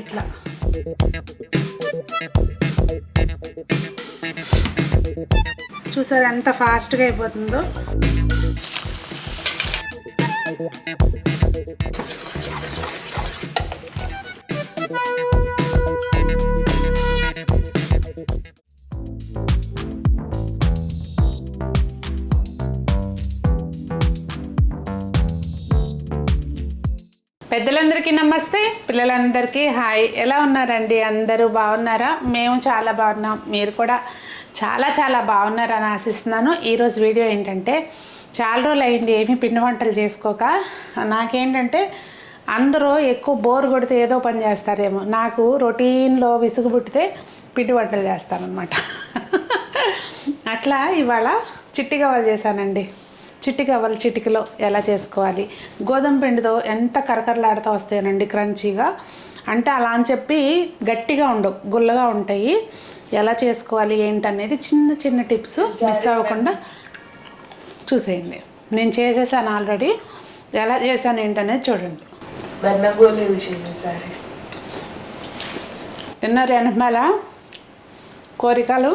ఇట్లా చూసారా ఎంత ఫాస్ట్గా అయిపోతుందో. పెద్దలందరికీ నమస్తే, పిల్లలందరికీ హాయ్. ఎలా ఉన్నారండి? అందరూ బాగున్నారా? మేము చాలా బాగున్నాం, మీరు కూడా చాలా చాలా బాగున్నారని ఆశిస్తున్నాను. ఈరోజు వీడియో ఏంటంటే, చాలా రోజులు అయింది ఏమీ పిండి వంటలు చేసుకోక. నాకేంటంటే అందరూ ఎక్కువ బోర్ కొడితే ఏదో పని చేస్తారేమో, నాకు రొటీన్లో విసుగు పుట్టితే పిండి వంటలు చేస్తానన్నమాట. అట్లా ఇవాళ చిట్టి గవ్వలు చేశానండి. చిట్టి గవ్వలు చిటికలో ఎలా చేసుకోవాలి, గోధుమ పిండితో ఎంత కరకరలాడుతూ వస్తాయనండి క్రంచీగా. అంటే అలా అని చెప్పి గట్టిగా ఉండవు, గుల్లగా ఉంటాయి. ఎలా చేసుకోవాలి ఏంటనేది చిన్న చిన్న టిప్స్ మిస్ అవ్వకుండా చూసేయండి. నేను చేసేసాను ఆల్రెడీ, ఎలా చేశాను ఏంటనేది చూడండి. విన్నారు వెనమాల కోరికలు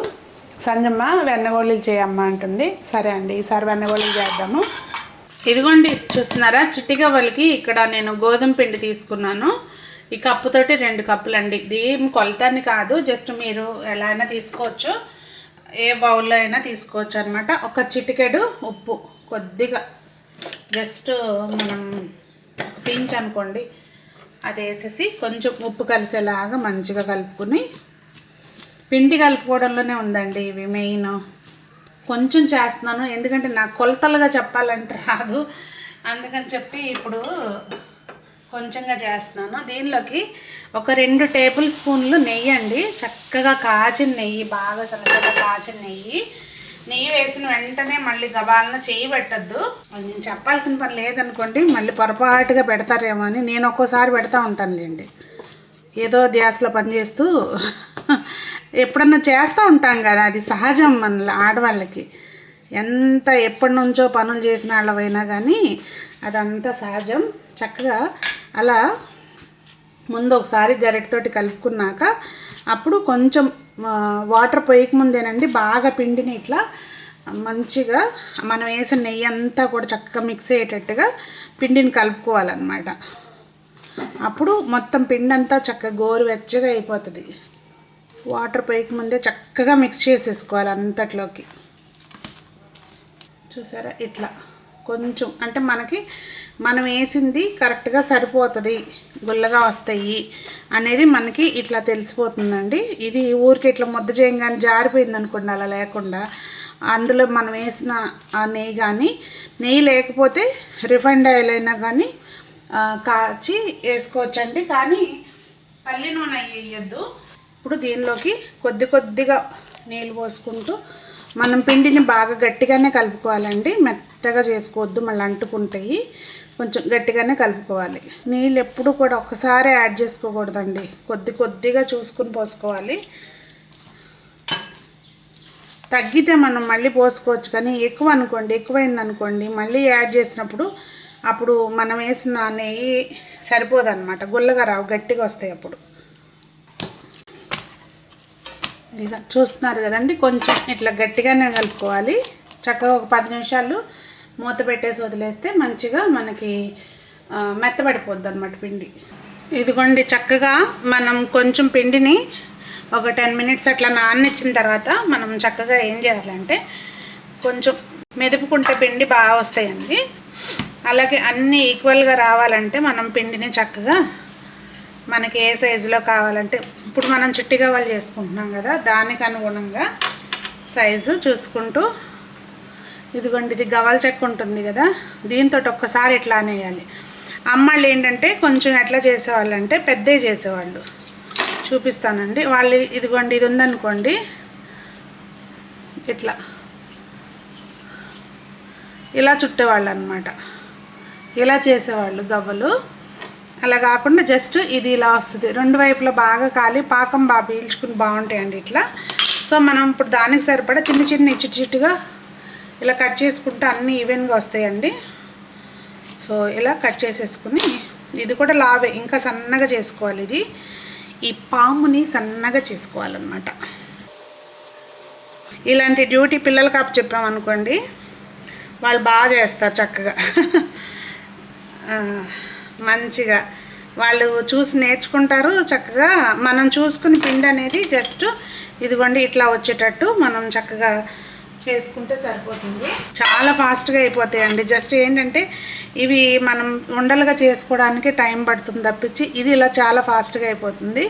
సంజమ్మ వెన్నగోళీలు చేయమ్మ అంటుంది. సరే అండి, ఈసారి వెన్నగోళీలు చేద్దాము. ఇదిగోండి చూస్తున్నారా, చిట్టి గవ్వలకి ఇక్కడ నేను గోధుమ పిండి తీసుకున్నాను. ఈ కప్పుతోటి 2 కప్పులండి. ఇది కొలతని కాదు, జస్ట్ మీరు ఎలా అయినా తీసుకోవచ్చు, ఏ బౌల్లో అయినా తీసుకోవచ్చు అనమాట. ఒక చిటికెడు ఉప్పు, కొద్దిగా జస్ట్ మనం పించ్ అనుకోండి, అది వేసేసి కొంచెం ఉప్పు కలిసేలాగా మంచిగా కలుపుకుని, పిండి కలుపుకోవడంలోనే ఉందండి ఇవి మెయిన్. కొంచెం చేస్తున్నాను ఎందుకంటే నాకు కొలతలుగా చెప్పాలంటే రాదు, అందుకని చెప్పి ఇప్పుడు కొంచెంగా చేస్తున్నాను. దీనిలోకి ఒక 2 టేబుల్ స్పూన్లు నెయ్యి అండి, చక్కగా కాచిన నెయ్యి, బాగా సన్నగా కాచిన నెయ్యి. నెయ్యి వేసిన వెంటనే మళ్ళీ గబాలన చేయి పెట్టద్దు. నేను చెప్పాల్సిన పని లేదనుకోండి, మళ్ళీ పొరపాటుగా పెడతారేమో అని నేను ఒక్కోసారి పెడతా ఉంటానులేండి, ఏదో ధ్యాసలో పనిచేస్తూ. ఎప్పుడన్నా చేస్తూ ఉంటాం కదా, అది సహజం మన ఆడవాళ్ళకి. ఎంత ఎప్పటి నుంచో పనులు చేసిన వాళ్ళమైనా కానీ అదంతా సహజం. చక్కగా అలా ముందు ఒకసారి గరిటెతోటి కలుపుకున్నాక అప్పుడు కొంచెం వాటర్ పోయక ముందేనండి బాగా పిండిని ఇట్లా మంచిగా మనం వేసిన నెయ్యి అంతా కూడా చక్కగా మిక్స్ అయ్యేటట్టుగా పిండిని కలుపుకోవాలన్నమాట. అప్పుడు మొత్తం పిండి అంతా చక్కగా గోరువెచ్చగా అయిపోతుంది. వాటర్ పోయక ముందే చక్కగా మిక్స్ చేసేసుకోవాలి అంతట్లోకి. చూసారా ఇట్లా కొంచెం, అంటే మనకి మనం వేసింది కరెక్ట్గా సరిపోతుంది, గుల్లగా వస్తాయి అనేది మనకి ఇట్లా తెలిసిపోతుందండి. ఇది ఊరికి ఇట్లా ముద్ద చేయగానే జారిపోయింది అనుకోండి, అలా లేకుండా అందులో మనం వేసిన ఆ నెయ్యి కానీ, నెయ్యి లేకపోతే రిఫైండ్ ఆయిల్ అయినా కానీ కాచి వేసుకోవచ్చండి, కానీ పల్లి నూనె వేయొద్దు. ఇప్పుడు దీనిలోకి కొద్దిగా నీళ్ళు పోసుకుంటూ మనం పిండిని బాగా గట్టిగానే కలుపుకోవాలండి, మెత్తగా చేసుకోవద్దు, మళ్ళీ అంటుకుంటాయి. కొంచెం గట్టిగానే కలుపుకోవాలి. నీళ్ళు ఎప్పుడు కూడా ఒక్కసారి యాడ్ చేసుకోకూడదండి, కొద్దిగా చూసుకుని పోసుకోవాలి. తగ్గితే మనం మళ్ళీ పోసుకోవచ్చు, కానీ ఎక్కువ అనుకోండి, ఎక్కువైందనుకోండి మళ్ళీ యాడ్ చేసినప్పుడు అప్పుడు మనం వేసిన నెయ్యి సరిపోదన్నమాట, గుల్లగా రావు, గట్టిగా వస్తాయి. అప్పుడు ఇలా చూస్తున్నారు కదండి, కొంచెం ఇట్లా గట్టిగానే కలుపుకోవాలి. చక్కగా ఒక 10 నిమిషాలు మూత పెట్టేసి వదిలేస్తే మంచిగా మనకి మెత్తబడిపోద్ది అన్నమాట పిండి. ఇదిగోండి చక్కగా మనం కొంచెం పిండిని ఒక 10 మినిట్స్ అట్లా నాననిచ్చిన తర్వాత మనం చక్కగా ఏం చేయాలంటే, కొంచెం మెదుపుకుంటే పిండి బాగా వస్తాయండి. అలాగే అన్నీ ఈక్వల్గా రావాలంటే మనం పిండిని చక్కగా మనకి ఏ సైజులో కావాలంటే, ఇప్పుడు మనం చిట్టి గవ్వలు చేసుకుంటున్నాం కదా, దానికి అనుగుణంగా సైజు చూసుకుంటూ, ఇదిగోండి ఇది గవ్వల చెక్క ఉంటుంది కదా, దీంతో ఒక్కసారి ఇట్లా అనేయాలి. అమ్మాళ్ళు ఏంటంటే కొంచెం ఎట్లా చేసేవాళ్ళంటే పెద్దవి చేసేవాళ్ళు, చూపిస్తానండి. వాళ్ళు ఇదిగోండి ఇది ఉందనుకోండి, ఇట్లా ఇలా చుట్టేవాళ్ళు అనమాట, ఇలా చేసేవాళ్ళు గవ్వలు. అలా కాకుండా జస్ట్ ఇది ఇలా వస్తుంది, 2 వైపులా బాగా కాలి పాకం బాగా పీల్చుకుని బాగుంటాయండి ఇట్లా. సో మనం ఇప్పుడు దానికి సరిపడా చిన్న చిట్టుగా ఇలా కట్ చేసుకుంటే అన్నీ ఈవెన్గా వస్తాయండి. సో ఇలా కట్ చేసేసుకుని, ఇది కూడా లావే, ఇంకా సన్నగా చేసుకోవాలి. ఈ పాముని సన్నగా చేసుకోవాలన్నమాట. ఇలాంటి డ్యూటీ పిల్లలకి అప్పు చెప్పామనుకోండి, వాళ్ళు బాగా చేస్తారు చక్కగా. మంచిగా వాళ్ళు చూసి నేర్చుకుంటారు చక్కగా. మనం చూసుకుని పిండి అనేది జస్ట్ ఇదిగోండి ఇట్లా వచ్చేటట్టు మనం చక్కగా చేసుకుంటే సరిపోతుంది. చాలా ఫాస్ట్గా అయిపోతాయండి. జస్ట్ ఏంటంటే ఇవి మనం ఉండలుగా చేసుకోవడానికి టైం పడుతుంది తప్పించి, ఇది ఇలా చాలా ఫాస్ట్గా అయిపోతుంది.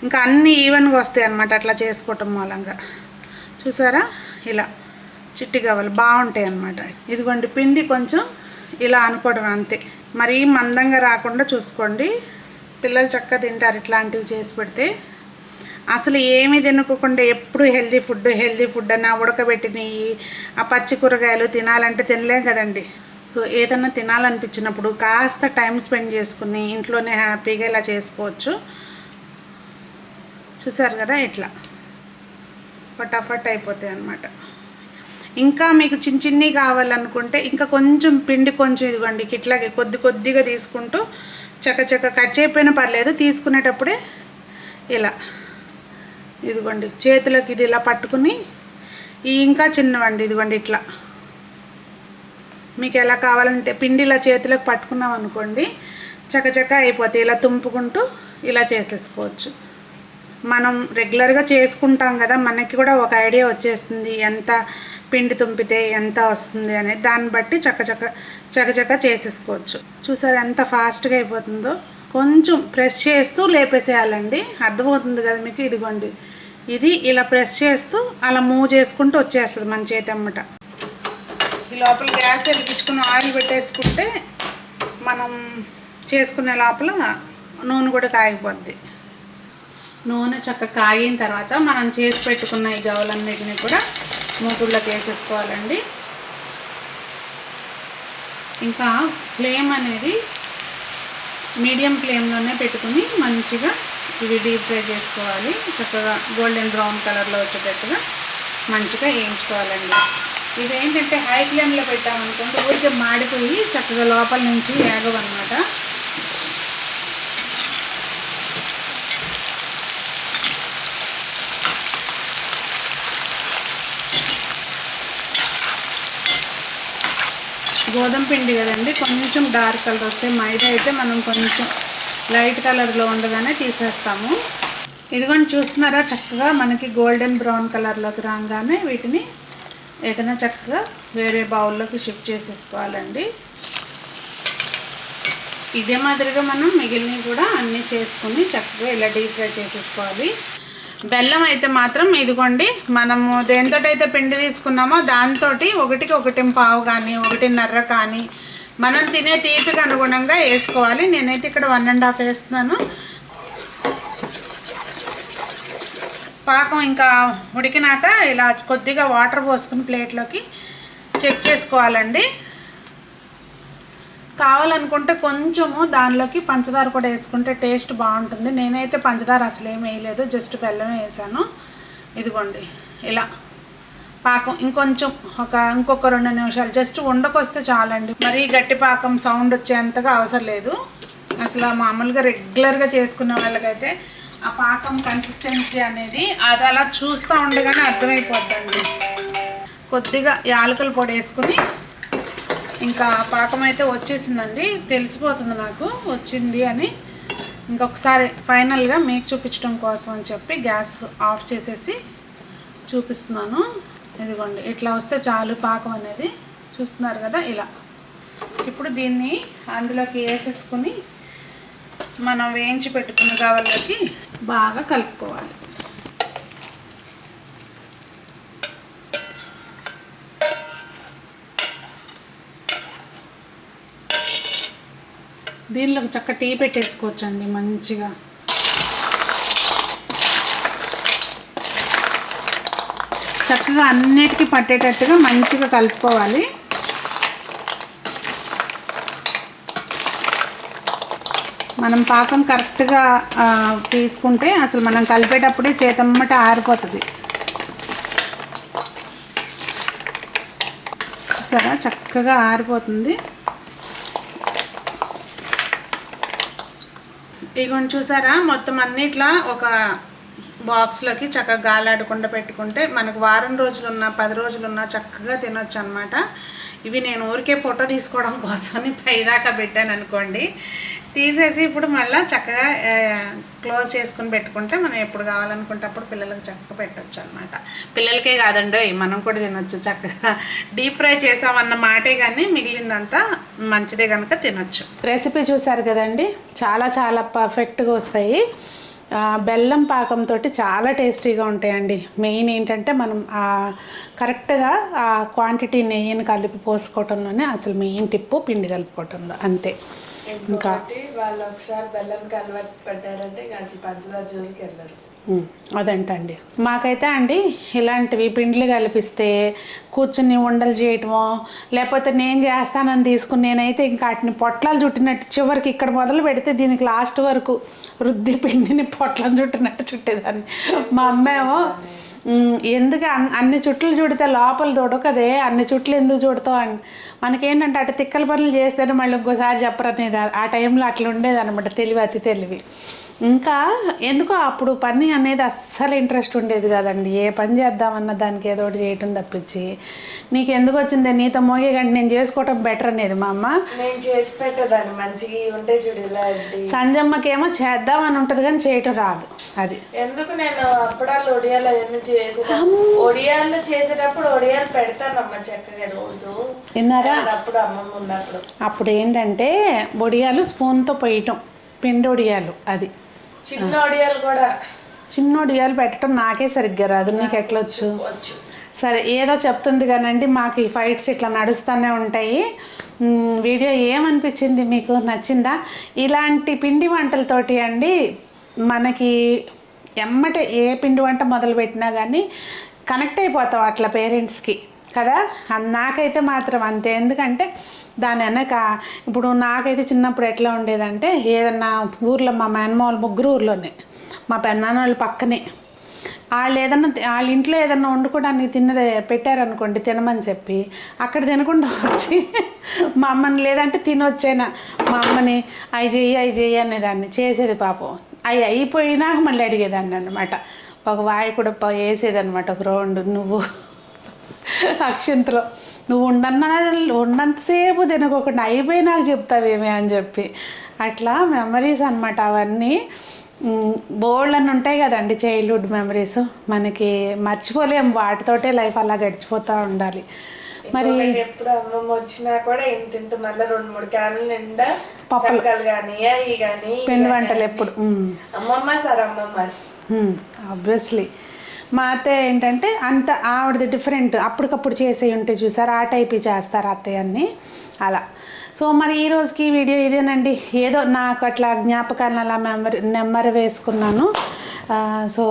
ఇంకా అన్నీ ఈవెన్గా వస్తాయి అన్నమాట అట్లా చేసుకోవటం మూలంగా. చూసారా, ఇలా చిట్టి గవ్వలు బాగుంటాయి అన్నమాట. ఇదిగోండి పిండి కొంచెం ఇలా అనుకోవడం అంతే, మరీ మందంగా రాకుండా చూసుకోండి. పిల్లలు చక్కగా తింటారు ఇట్లాంటివి చేసి పెడితే. అసలు ఏమీ తినుకోకుండా ఎప్పుడు హెల్దీ ఫుడ్ అని ఉడకబెట్టినవి, ఆ పచ్చి కూరగాయలు తినాలంటే తినలేం కదండి. సో ఏదన్నా తినాలనిపించినప్పుడు కాస్త టైం స్పెండ్ చేసుకుని ఇంట్లోనే హ్యాపీగా ఇలా చేసుకోవచ్చు. చూసారు కదా, ఇట్లా ఫటాఫట్ అయిపోతాయి అన్నమాట. ఇంకా మీకు చిన్ని కావాలనుకుంటే ఇంకా కొంచెం పిండి కొంచెం ఇదిగోండి ఇట్లాగే కొద్దిగా తీసుకుంటూ చక్క కట్ చేయకపోయినా పర్లేదు, తీసుకునేటప్పుడే ఇలా ఇదిగోండి చేతులకి ఇది ఇలా పట్టుకుని, ఇంకా చిన్నవండి ఇదిగోండి ఇట్లా మీకు ఎలా కావాలంటే పిండి ఇలా చేతులకు పట్టుకున్నాం అనుకోండి చక్క అయిపోతాయి. ఇలా తుంపుకుంటూ ఇలా చేసేసుకోవచ్చు. మనం రెగ్యులర్గా చేసుకుంటాం కదా, మనకి కూడా ఒక ఐడియా వచ్చేస్తుంది ఎంత పిండి తుంపితే ఎంత వస్తుంది అనేది. దాన్ని బట్టి చక్క చేసేసుకోవచ్చు. చూసారు ఎంత ఫాస్ట్గా అయిపోతుందో. కొంచెం ప్రెస్ చేస్తూ లేపేసేయాలండి, అర్థమవుతుంది కదా మీకు. ఇదిగోండి ఇది ఇలా ప్రెస్ చేస్తూ అలా మూవ్ చేసుకుంటూ వచ్చేస్తుంది మన చేతి అమ్మట. ఈ లోపల గ్యాస్ వెలిగించుకుని ఆయిల్ పెట్టేసుకుంటే మనం చేసుకునే లోపల నూనె కూడా కాగిపోద్ది. నూనె చక్కగా కాగిన తర్వాత మనం చేసి పెట్టుకున్న ఈ గవ్వలన్నిటిని కూడా మూకుళ్ళకి వేసేసుకోవాలండి. ఇంకా ఫ్లేమ్ అనేది మీడియం ఫ్లేమ్లోనే పెట్టుకుని మంచిగా ఇవి డీప్ ఫ్రై చేసుకోవాలి. చక్కగా గోల్డెన్ బ్రౌన్ కలర్లో వచ్చేటట్టుగా మంచిగా వేయించుకోవాలండి. ఇవి ఏంటంటే హై ఫ్లేమ్లో పెట్టామనుకోండి ఊరికే మాడిపోయి చక్కగా లోపల నుంచి వేగవన్నమాట. గోధుమ పిండి కదండి, కొంచెం డార్క్ కలర్ వస్తాయి. మైదా అయితే మనం కొంచెం లైట్ కలర్లో ఉండగానే తీసేస్తాము. ఇదిగోండి చూస్తున్నారా, చక్కగా మనకి గోల్డెన్ బ్రౌన్ కలర్లోకి రాగానే వీటిని ఏదైనా చక్కగా వేరే బౌల్లోకి షిఫ్ట్ చేసేసుకోవాలండి. ఇదే మాదిరిగా మనం మిగిలినవి కూడా అన్నీ చేసుకుని చక్కగా ఇలా డీప్ ఫ్రై చేసేసుకోవాలి. బెల్లం అయితే మాత్రం ఇదిగోండి మనము దేనితోటైతే పిండి తీసుకున్నామో దాంతో 1.1 కానీ 1.5 కానీ మనం తినే తీపికి అనుగుణంగా వేసుకోవాలి. నేనైతే ఇక్కడ 1.5 వేస్తున్నాను. పాకం ఇంకా ఉడికినాక ఇలా కొద్దిగా వాటర్ పోసుకుని ప్లేట్లోకి చెక్ చేసుకోవాలండి. కావాలనుకుంటే కొంచెము దానిలోకి పంచదార కూడా వేసుకుంటే టేస్ట్ బాగుంటుంది. నేనైతే పంచదార అసలు ఏమి వేయలేదు, జస్ట్ బెల్లమే వేసాను. ఇదిగోండి ఇలా పాకం ఇంకొంచెం ఇంకొక 2 నిమిషాలు జస్ట్ ఉండకొస్తే చాలండి. మరీ గట్టి పాకం సౌండ్ వచ్చేంతగా అవసరం లేదు. అసలు మామూలుగా రెగ్యులర్గా చేసుకునే వాళ్ళకైతే ఆ పాకం కన్సిస్టెన్సీ అనేది అది అలా చూస్తూ ఉండగానే అర్థమైపోద్దండి. కొద్దిగా యాలకుల పొడి వేసుకుని ఇంకా పాకం అయితే వచ్చేసిందండి, తెలిసిపోతుంది నాకు వచ్చింది అని. ఇంకొకసారి ఫైనల్గా మీకు చూపించడం కోసం అని చెప్పి గ్యాస్ ఆఫ్ చేసేసి చూపిస్తున్నాను. ఇదిగోండి ఇట్లా వస్తే చాలు పాకం అనేది, చూస్తున్నారు కదా ఇలా. ఇప్పుడు దీన్ని అందులోకి వేసేసుకుని మనం వేయించి పెట్టుకున్న గవ్వలకి బాగా కలుపుకోవాలి. దీనిలో చక్క టీ పెట్టేసుకోవచ్చండి మంచిగా. చక్కగా అన్నిటికీ పట్టేటట్టుగా మంచిగా కలుపుకోవాలి. మనం పాకం కరెక్ట్గా తీసుకుంటే అసలు మనం కలిపేటప్పుడే చేతమ్మట ఆరిపోతుంది. సరే చక్కగా ఆరిపోతుంది. ఇగోండి చూసారా, మొత్తం అన్నిట్లా ఒక బాక్స్లోకి చక్కగా గాలాడకుండా పెట్టుకుంటే మనకు వారం రోజులున్నా 10 రోజులున్నా చక్కగా తినొచ్చు అనమాట. ఇవి నేను ఊరికే ఫోటో తీసుకోవడం కోసమని పైదాకా పెట్టాను అనుకోండి. తీసేసి ఇప్పుడు మళ్ళీ చక్కగా క్లోజ్ చేసుకుని పెట్టుకుంటే మనం ఎప్పుడు కావాలనుకుంటే అప్పుడు పిల్లలకు చక్కగా పెట్టవచ్చు అనమాట. పిల్లలకే కాదండి, మనం కూడా తినొచ్చు. చక్కగా డీప్ ఫ్రై చేసామన్న మాటే కానీ మిగిలిందంతా మంచిదే కనుక తినొచ్చు. రెసిపీ చూసారు కదండి, చాలా చాలా పర్ఫెక్ట్గా వస్తాయి. బెల్లం పాకంతో చాలా టేస్టీగా ఉంటాయండి. మెయిన్ ఏంటంటే మనం కరెక్ట్గా ఆ క్వాంటిటీ నెయ్యిని కలిపి పోసుకోవటంలోనే అసలు మెయిన్ టిప్పు, పిండి కలుపుకోవటంలో అంతే. ఇంకా వాళ్ళు ఒకసారి బెల్లం కలవట్ పడ్డారంటే అసలు పంచదార జోలికి వెళ్ళరు. అదంటండి. మాకైతే అండి ఇలాంటివి పిండ్లు కలిపిస్తే కూర్చుని ఉండలు చేయటమో, లేకపోతే నేను చేస్తానని తీసుకుని నేనైతే ఇంకా వాటిని పొట్లాలు చుట్టినట్టు చివరికి ఇక్కడ మొదలు పెడితే దీనికి లాస్ట్ వరకు రుద్ది పిండిని పొట్లం చుట్టినట్టు చుట్టేదాన్ని. మా అమ్మేమో ఎందుకు అన్ని చుట్లు చుడితే లోపల దొడకదే, అన్ని చుట్లు ఎందుకు చుడతావు అని. మనకేంటంటే అటు తిక్కల పనులు చేస్తేనే మళ్ళీ ఇంకోసారి చెప్పరనేది ఆ టైంలో అట్లా ఉండేది అనమాట. తెలివి, అతి తెలివి. ఇంకా ఎందుకో అప్పుడు పని అనేది అస్సలు ఇంట్రెస్ట్ ఉండేది కాదండి. ఏ పని చేద్దామన్నా దానికి ఏదో ఒకటి చేయటం తప్పించి నీకు ఎందుకు వచ్చిందే, నీతో మోగే కంటే నేను చేసుకోవటం బెటర్ అనేది మా అమ్మ. నేను చేసి పెట్టేదాన్ని మంచిగా ఉంటే చూడు ఇలా. సంజమ్మకేమో చేద్దామని ఉంటుంది కానీ చేయటం రాదు. అది ఎందుకు నేను అప్పుడాలు ఒడియాలు అవన్నీ ఒడియాలు చేసేటప్పుడు ఒడియాలు పెడతానమ్మ చక్కగా రోజు. విన్నారా? అప్పుడు అమ్మమ్మ ఉన్నప్పుడు అప్పుడు ఏంటంటే ఒడియాలు స్పూన్తో పోయటం, పిండి ఒడియాలు. అది చిన్న ఒడియాలు కూడా, చిన్న ఒడియాలు పెట్టడం నాకే సరిగ్గా రాదు. నీకు ఎట్లొచ్చు? సరే ఏదో చెప్తుంది కానండి, మాకు ఈ ఫైట్స్ ఇట్లా నడుస్తూనే ఉంటాయి. వీడియో ఏమనిపించింది, మీకు నచ్చిందా? ఇలాంటి పిండి వంటలతోటి అండి మనకి ఎమ్మటే ఏ పిండి వంట మొదలుపెట్టినా కానీ కనెక్ట్ అయిపోతాం అట్లా పేరెంట్స్కి కదా. నాకైతే మాత్రం అంతే. ఎందుకంటే దాని వెనక ఇప్పుడు నాకైతే చిన్నప్పుడు ఎట్లా ఉండేదంటే, ఏదన్నా ఊర్లో మా మేనమావులు ముగ్గురు ఊర్లోనే, మా పెద్దనాన్న వాళ్ళు పక్కనే, వాళ్ళ ఇంట్లో ఏదన్నా వండుకోవడానికి తిన్నది పెట్టారనుకోండి తినమని చెప్పి అక్కడ తినకుండా వచ్చి మా అమ్మని లేదంటే తినొచ్చేనా మా అమ్మని అవి చెయ్యి అనేదాన్ని. చేసేది పాపం. అవి అయిపోయినాక మళ్ళీ అడిగేదాన్ని అనమాట. ఒక వాయి కూడా వేసేదనమాట, ఒక రౌండ్. నువ్వు అక్షంతలో నువ్వు ఉన్నంతసేపు తినకోకుండా అయిపోయి నాకు చెప్తావేమే అని చెప్పి అట్లా మెమరీస్ అనమాట అవన్నీ. బోల్డ్ అని ఉంటాయి కదండి చైల్డ్హుడ్ మెమరీస్, మనకి మర్చిపోలేం. వాటితోటే లైఫ్ అలా గడిచిపోతూ ఉండాలి. మరి ఎప్పుడు అమ్మమ్మ వచ్చినా కూడా ఇంత మళ్ళీ 2-3 క్యాన్లు నిండా పప్పులు కానీ అవి కానీ పిండి వంటలు ఎప్పుడు అమ్మమ్మ సార్ అమ్మమ్మస్ ఆబ్వియస్లీ. మా అత్తయ్య ఏంటంటే అంత ఆవిడది డిఫరెంట్, అప్పటికప్పుడు చేసేవి ఉంటే చూసారు ఆ టైప్ చేస్తారు అత్తయ్య అన్నీ అలా. సో మరి ఈ రోజుకి వీడియో ఇదేనండి. ఏదో నాకు అట్లా జ్ఞాపకాలను అలా నెమ్మరు వేసుకున్నాను. సో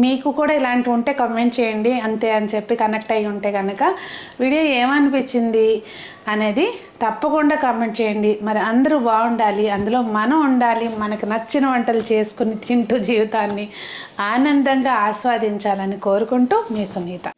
మీకు కూడా ఇలాంటివి ఉంటే కమెంట్ చేయండి అంతే అని చెప్పి, కనెక్ట్ అయ్యి ఉంటే కనుక వీడియో ఏమనిపించింది అనేది తప్పకుండా కామెంట్ చేయండి. మరి అందరూ బాగుండాలి, అందులో మనం ఉండాలి, మనకు నచ్చిన వంటలు చేసుకుని తింటూ జీవితాన్ని ఆనందంగా ఆస్వాదించాలని కోరుకుంటూ మీ సునీత.